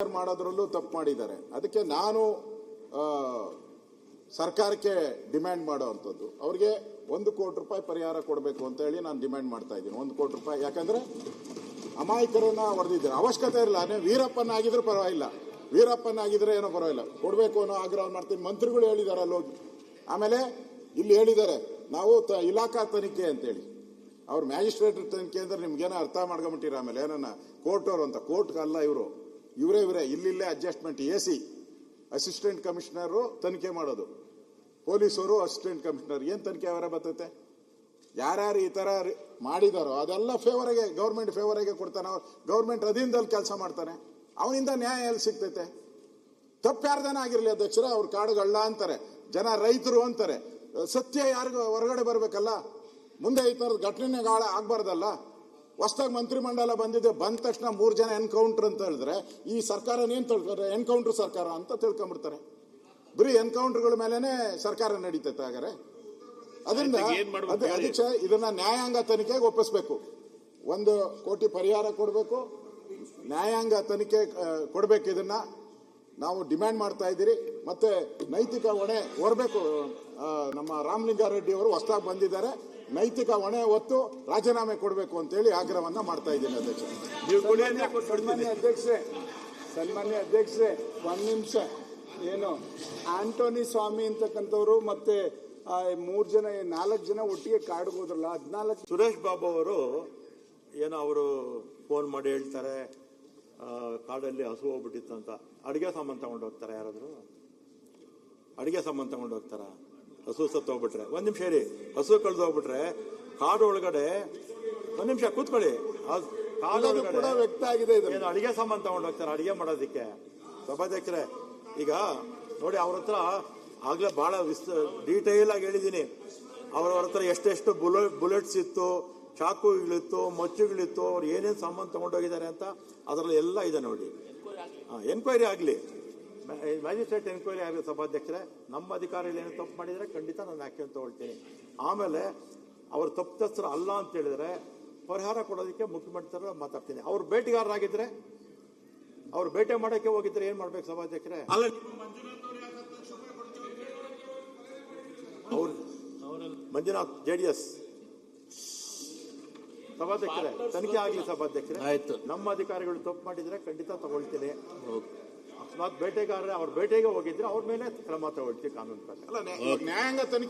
ಮಾಡೋದ್ರಲ್ಲೂ ತಪ್ಪು ಮಾಡಿದ್ದಾರೆ. ಅದಕ್ಕೆ ನಾನು ಸರ್ಕಾರಕ್ಕೆ ಡಿಮ್ಯಾಂಡ್ ಮಾಡುವಂಥದ್ದು, ಅವರಿಗೆ 1 ಕೋಟಿ ರೂಪಾಯಿ ಪರಿಹಾರ ಕೊಡಬೇಕು ಅಂತ ಹೇಳಿ ನಾನು ಡಿಮ್ಯಾಂಡ್ ಮಾಡ್ತಾ ಇದ್ದೀನಿ. 1 ಕೋಟಿ ರೂಪಾಯಿ. ಯಾಕಂದ್ರೆ ಅಮಾಯಕರನ್ನ ಹೊಡೆದಿದ್ದಾರೆ, ಅವಶ್ಯಕತೆ ಇರಲ್ಲ. ವೀರಪ್ಪನ ಆಗಿದ್ರೆ ಪರವಾಗಿಲ್ಲ, ವೀರಪ್ಪನ ಆಗಿದ್ರೆ ಏನೋ ಪರವಾಗಿಲ್ಲ, ಕೊಡಬೇಕು ಅನ್ನೋ ಆಗ್ರಹ ಮಾಡ್ತೀನಿ. ಮಂತ್ರಿಗಳು ಹೇಳಿದಾರಲ್ಲ ಹೋಗಿ. ಆಮೇಲೆ ಇಲ್ಲಿ ಹೇಳಿದ್ದಾರೆ ನಾವು ಇಲಾಖಾ ತನಿಖೆ ಅಂತೇಳಿ. ಅವ್ರು ಮ್ಯಾಜಿಸ್ಟ್ರೇಟ್ ತನಿಖೆ ಅಂದ್ರೆ ನಿಮ್ಗೇನೋ ಅರ್ಥ ಮಾಡ್ಕೊಂಬಿಟ್ಟಿರ. ಆಮೇಲೆ ಏನನ್ನ ಕೋರ್ಟ್ ಅವರು ಅಂತ, ಕೋರ್ಟ್ ಅಲ್ಲ ಇವರು, ಇವರೇ ಇಲ್ಲಿಲ್ಲೇ ಅಡ್ಜಸ್ಟ್ಮೆಂಟ್. AC ಅಸಿಸ್ಟೆಂಟ್ ಕಮಿಷನರು ತನಿಖೆ ಮಾಡೋದು, ಪೊಲೀಸರು ಅಸಿಸ್ಟೆಂಟ್ ಕಮಿಷನರ್. ಏನ್ ತನಿಖೆ ಅವರೇ ಬರ್ತೈತೆ? ಯಾರ್ಯಾರು ಈ ತರ ಮಾಡಿದಾರೋ ಅದೆಲ್ಲ ಫೇವರ್ಗೆ, ಗೌರ್ಮೆಂಟ್ ಫೇವರ್ಗೆ ಕೊಡ್ತಾನೆ. ಗೌರ್ಮೆಂಟ್ ಅಧೀನದಲ್ಲಿ ಕೆಲಸ ಮಾಡ್ತಾನೆ, ಅವನಿಂದ ನ್ಯಾಯ ಎಲ್ಲಿ ಸಿಗ್ತೈತೆ? ತಪ್ಪು ಯಾರ್ದಾನ ಆಗಿರ್ಲಿ ಅಧ್ಯಕ್ಷರೇ, ಅವ್ರ ಕಾಡುಗಳ್ಳ ಅಂತಾರೆ, ಜನ ರೈತರು ಅಂತಾರೆ. ಸತ್ಯ ಯಾರಿಗೂ ಹೊರಗಡೆ ಬರ್ಬೇಕಲ್ಲ. ಮುಂದೆ ಈ ತರದ ಘಟನೆ ಆಗ್ಬಾರ್ದಲ್ಲ. ಹೊಸದಾಗಿ ಮಂತ್ರಿಮಂಡಲ ಬಂದಿದೆ, ಬಂದ ತಕ್ಷಣ 3 ಜನ ಎನ್ಕೌಂಟರ್ ಅಂತ ಹೇಳಿದ್ರೆ ಈ ಸರ್ಕಾರ ಏನ್ ತಿಳ್ತಾರೆ? ಎನ್ಕೌಂಟರ್ ಸರ್ಕಾರ ಅಂತ ತಿಳ್ಕೊಂಡ್ಬಿಡ್ತಾರೆ. ಬರೀ ಎನ್ಕೌಂಟರ್ಗಳ ಮೇಲೆನೆ ಸರ್ಕಾರ ನಡೀತೈತೆ. ಹಾಗಾದ್ರೆ ಅದರಿಂದ ಅಧ್ಯಕ್ಷ ಇದನ್ನ ನ್ಯಾಯಾಂಗ ತನಿಖೆಗೆ ಒಪ್ಪಿಸ್ಬೇಕು. 1 ಕೋಟಿ ಪರಿಹಾರ ಕೊಡಬೇಕು, ನ್ಯಾಯಾಂಗ ತನಿಖೆ ಕೊಡಬೇಕು. ಇದನ್ನ ನಾವು ಡಿಮ್ಯಾಂಡ್ ಮಾಡ್ತಾ ಇದ್ದೀರಿ. ಮತ್ತೆ ನೈತಿಕ ಹೊಣೆ ಹೊರಬೇಕು. ನಮ್ಮ ರಾಮಲಿಂಗಾರೆಡ್ಡಿ ಅವರು ಹೊಸದಾಗಿ ಬಂದಿದ್ದಾರೆ, ನೈತಿಕ ಹೊಣೆ ಹೊತ್ತು ರಾಜೀನಾಮೆ ಕೊಡಬೇಕು ಅಂತೇಳಿ ಆಗ್ರಹವನ್ನ ಮಾಡ್ತಾ ಇದ್ದೀನಿ ಅಧ್ಯಕ್ಷ. ಸನ್ಮಾನ್ಯ ಅಧ್ಯಕ್ಷರೇ, 1 ನಿಮಿಷ. ಏನು ಆಂಟೋನಿ ಸ್ವಾಮಿ ಅಂತಕ್ಕಂಥವ್ರು ಮತ್ತೆ 4 ಜನ ಒಟ್ಟಿಗೆ ಕಾಡಿಗೆ ಹೋದ್ರಲ್ಲ, 14. ಸುರೇಶ್ ಬಾಬು ಅವರು ಏನೋ ಅವರು ಫೋನ್ ಮಾಡಿ ಹೇಳ್ತಾರೆ ಕಾಡಲ್ಲಿ ಹಸು ಹೋಗ್ಬಿಟ್ಟಿತ್ತು ಅಂತ. ಅಡಿಗೆ ಸಾಮಾನು ತಗೊಂಡು ಹೋಗ್ತಾರೆ ಯಾರಾದ್ರು? ಅಡಿಗೆ ಸಾಮಾನು ತಗೊಂಡು ಹೋಗ್ತಾರ? ಹಸು ಸತ್ತು ಹೋಗ್ಬಿಟ್ರೆ 1 ನಿಮಿಷ ಹೇಳಿ, ಹಸು ಕಳೆದು ಹೋಗ್ಬಿಟ್ರೆ ಕಾಡು ಒಳಗಡೆ 1 ನಿಮಿಷ ಕೂತ್ಕೊಳ್ಳಿ. ಕಾಡು ಒಳಗಡೆ ವ್ಯಕ್ತ ಆಗಿದೆ, ಏನು ಅಡಿಗೆ ಸಾಮಾನು ತಗೊಂಡು ಹೋಗ್ತಾರೆ ಅಡಿಗೆ ಮಾಡೋದಕ್ಕೆ? ಸಭಾಧ್ಯಕ್ಷರೇ, ಈಗ ನೋಡಿ, ಅವ್ರ ಹತ್ರ ಆಗ್ಲೇ ಬಹಳ ಡೀಟೇಲ್ ಆಗಿ ಹೇಳಿದೀನಿ. ಅವ್ರ ಹತ್ರ ಎಷ್ಟೆಷ್ಟು ಬುಲೆಟ್ಸ್ ಇತ್ತು, ಚಾಕುಗಳಿತ್ತು, ಮಚ್ಚುಗಳಿತ್ತು, ಅವ್ರು ಏನೇನು ಸಾಮಾನು ತಗೊಂಡೋಗಿದ್ದಾರೆ ಅಂತ ಅದರಲ್ಲಿ ಎಲ್ಲ ಇದೆ ನೋಡಿ. ಎನ್ಕ್ವೈರಿ ಆಗಲಿ, ಮ್ಯಾಜಿಸ್ಟ್ರೇಟ್ ಎನ್ಕ್ವೈರಿ ಆಗಲಿ. ಸಭಾಧ್ಯಕ್ಷರೇ, ನಮ್ಮ ಅಧಿಕಾರಿಗಳು ಏನು ತಪ್ಪು ಮಾಡಿದರೆ ಖಂಡಿತ ನಾನು ಆಕ್ಷನ್ ತಗೊಳ್ತೀನಿ. ಆಮೇಲೆ ಅವ್ರು ತಪ್ಪಿತಸ್ಥರು ಅಲ್ಲ ಅಂತ ಹೇಳಿದ್ರೆ ಪರಿಹಾರ ಕೊಡೋದಕ್ಕೆ ಮುಖ್ಯಮಂತ್ರಿ ಮಾತಾಡ್ತೀನಿ. ಅವ್ರು ಬೇಟೆಗಾರರಾಗಿದ್ರೆ, ಅವ್ರು ಬೇಟೆ ಮಾಡೋಕ್ಕೆ ಹೋಗಿದ್ರೆ ಏನ್ ಮಾಡ್ಬೇಕು ಸಭಾಧ್ಯಕ್ಷರೇ? ಅವ್ರು ಮಂಜುನಾಥ್ JDS. ಸಭಾಧ್ಯಕ್ಷರೇ, ತನಿಖೆ ಆಗಲಿ ಸಭಾಧ್ಯಕ್ಷರೇ. ಆಯ್ತು. ನಮ್ಮ ಅಧಿಕಾರಿಗಳು ತಪ್ಪು ಮಾಡಿದ್ರೆ ಖಂಡಿತ ತಗೊಳ್ತೀನಿ. ಅಕಸ್ಮಾತ್ ಬೇಟೆಗಾರರೇ ಅವ್ರ ಬೇಟೆಗೆ ಹೋಗಿದ್ರೆ ಅವ್ರ ಮೇಲೆ ಕ್ರಮ ತಗೊಳ್ತೀವಿ ಕಾನೂನು ಪ್ರಕಾರ. ನ್ಯಾಯಾಂಗ ತನಿಖೆ